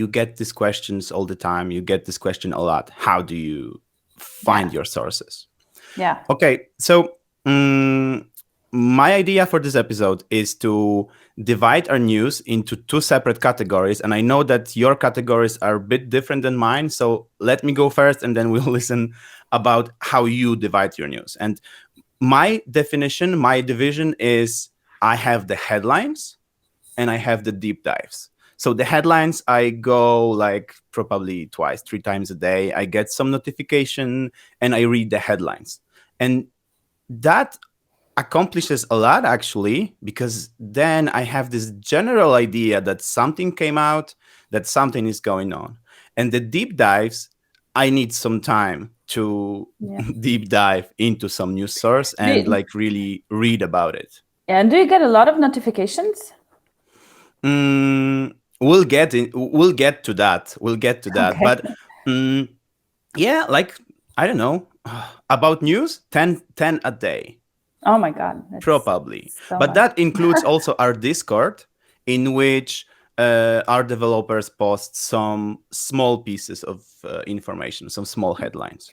you get these questions all the time. You get this question a lot. How do you find Yeah. your sources? Yeah. Okay, so my idea for this episode is to divide our news into two separate categories. And I know that your categories are a bit different than mine. So let me go first and then we'll listen about how you divide your news. And my definition, my division is I have the headlines and I have the deep dives. So the headlines, I go like probably twice, three times a day. I get some notification and I read the headlines. And that accomplishes a lot actually, because then I have this general idea that something came out, that something is going on. And the deep dives, I need some time to Yeah. deep dive into some news source Do and you, like really read about it. and do you get a lot of notifications? We'll get to that. We'll get to that. Okay. But mm, yeah, like I don't know about news, 10 a day. Oh my God, that's Probably. so But much. that includes also our Discord, in which our developers post some small pieces of information, some small headlines.